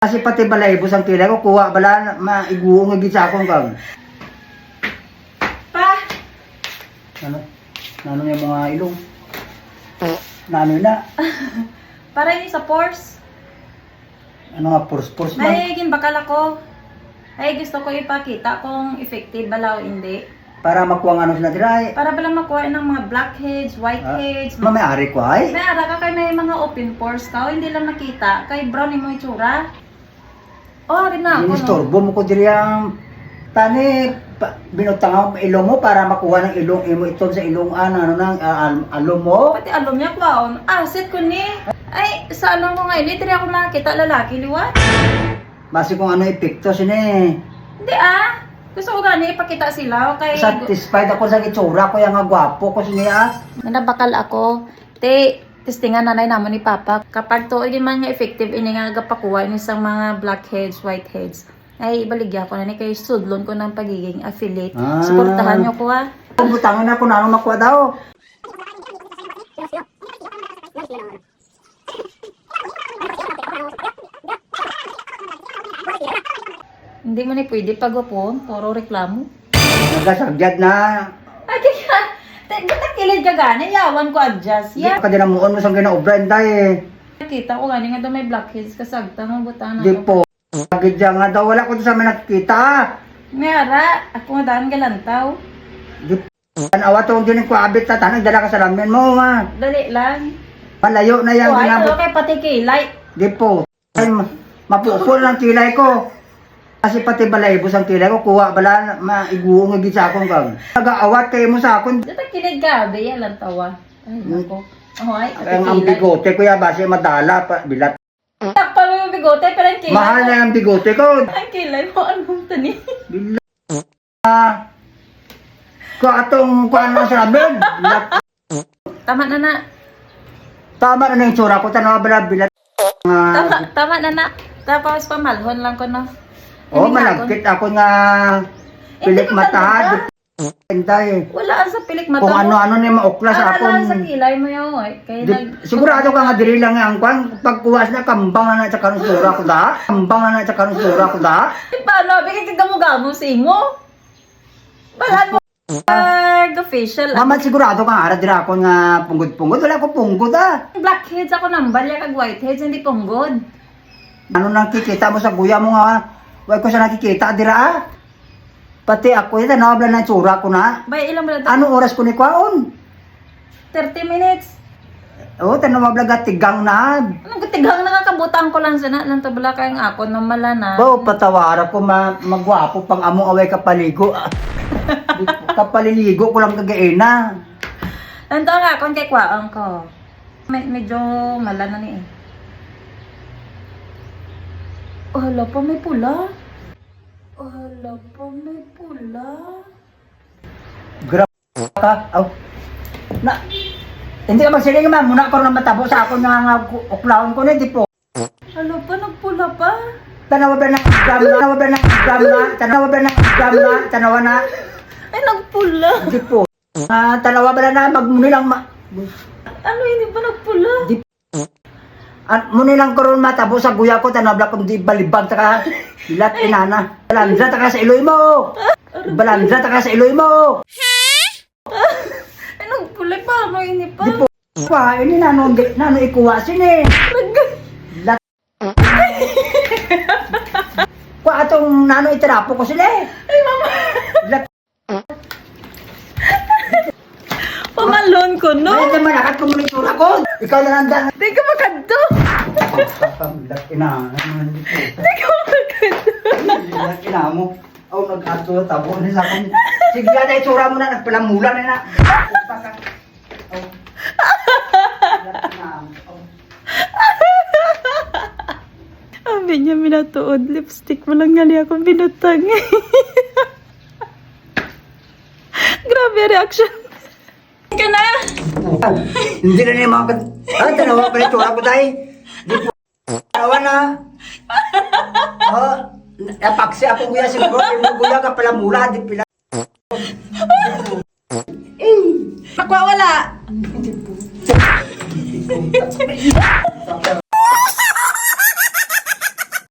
Kasi pati balaybos ang kilay ko, kuha bala, maiguong agad sa akong kag. Pa! Ano? Nano yung mga ilong? Nano na? Para yun sa pores. Ano nga, purs-purs man? Ay, bakal ako. Ay, gusto ko ipakita kung effective bala o hindi. Para makuha nga ano sila tira. Para bala makuha ng mga blackheads, whiteheads. May-ari ko ay? May ara ka kay may mga open pores ka o hindi lang nakita. Kay brown mo itsura. Oh, rin na ako, no? Inistorbo mo ko diri ang tani, binutang ang ilong mo para makuha ng ilong imo ito sa ilong ano nang alom mo. Pati alam niya kwaon. Asset ko ni. Ay, sa alam ko ngayon, hindi ako makakita lalaki liwat. Base kung ano epekto sini. Hindi ah. Gusto ko gani ipakita sila. Okay. Satisfied ako sa itsura ko yung nga gwapo ko siniya. Nanabakal ako. Testingan nanay naman ni Papa. Kapag to, hindi man nga effective, ini nga gapakuha ni isang mga blackheads, whiteheads. Ay, ibaligya ko na ni kay sudlon ko ng pagiging affiliate. Suportahan niyo ko ha. Pumbutangan na kung ano makuha daw. Hindi mo ni pwede pagupon, puro reklamo. Nagasagyad na. Ay, kaya, ba't kilid ka gani? Yawan ko adjust. Di Yeah. pa dinamuon mo sa ginaobra eh. Nakita ko gani nga daw may blackheads kasagta nga butana. Di po. Sagidya nga daw, wala ko sa amin nakikita. May ara, ako nga daan galantaw. Di po. Tanawa to, hindi ko abit na tanang dala ka sa ramen mo ma. Dali lang. Malayo na yan. Oh, ay, ginabot. kay pati kilay. Di po. Ay, mapupul ang kilay ko. Kasi pati balaybos ang kilay ko, kuha bala, maiguong agad sa akong kag. Nag-aawat kayo mo sa akong. Dito kilid gabi, yan tawa. Ay, nako. Oh, ay, Ang bigote ko ya, base madala pa, bilat. Takpa mo yung bigote, pero ang kilay Mahal mo. na yung bigote ko. Ang kilay mo, anong tani? Bilat. Kung atong kuha na sa ramen. Bilat. Tama na na. Tama na yung tsura ko, tanawa bala, bilat. Tama na na. Tapos pamalhon lang ko, no? Oh, Hindi nga malagkit ako nga pilik Hindi ko mata. talaga. Dipintay. Wala sa pilik mata Kung mo. ano-ano na yung maukla sa Ala akong. sa kilay mo yun, eh. Kaya Sigurado ka nga diri lang ang kwan. Pagkuwas na kambang na sa kanong sura ko da. Kambang na sa kanong sura ko da. Eh, paano? Bigay ka gamo-gamo singo? Balan mo. Facial. Mama sigurado ka ara dira ako nga punggod-punggod. Wala ko punggod ah. Blackheads ako nambal, kag whiteheads, hindi punggod. Ano nang kikita mo sa guya mo nga? Wala ko siya nakikita dira ah. Pati ako ito, nawabla na yung tsura ko na. Bay, ilang ba Ano oras ko ni kwaon? 30 minutes. Oo, tanawabla gatigang na. Anong gatigang nakakabutang ko lang sana lang tabla kayong ako nang malana. Bo, patawara ko magwapo pang among away kapaligo. Kapaliligo ko lang kagaina. Nanto nga akong kay kwaang ko. Medyo malana ni eh. Oh, hala pa may pula. Oh, hala pa may pula. Grab ka. Aw. Na. Hindi ka magsiling ma'am. Muna ko na matabo sa ako nga uklawon ko na. Di po. Hala pa, nagpula pa. Tanawa ba na gam na? Tanawa ba na gam na? Tanawa ba na gam na? Tanawa na? Ay, nagpula. Di po. Tanawa ba na magmuni lang Ano, hindi pa nagpula? Di at muni lang ko ron matabo sa guya ko. Tanawa kung di balibag. Taka bilat inana. Balandra taka sa iloy mo. Balandra taka sa iloy mo. Ay, nagpula pa. Ano, hindi pa. Di po. Pa, ini nano ikuha sini. Lat. Kwa atong nano itirapo ko sila eh. Ay, mama. Lat. Pamalon ko, no? Ay, naman nakat ko muna itura ko. Ikaw na nandang. Hindi ka makadto. Lat ina. Hindi ka makadto. Lat ina mo. Oh, nag-ato na tabo na sa akin. Sige na, itura mo na. Nagpalamulan na na. Puta ka. Oh. Lat ina mo. Oh. Sabi niya, minatuod. Lipstick mo lang gali akong binutang. Grabe reaction. Ka na? Hindi na niya mga tanawa pa rin tura ko tayo. Di po. Tanawa na. Napaksi ako kuya siguro. Yung kuya ka pala mula. Di pila. Nakwawala. Di po.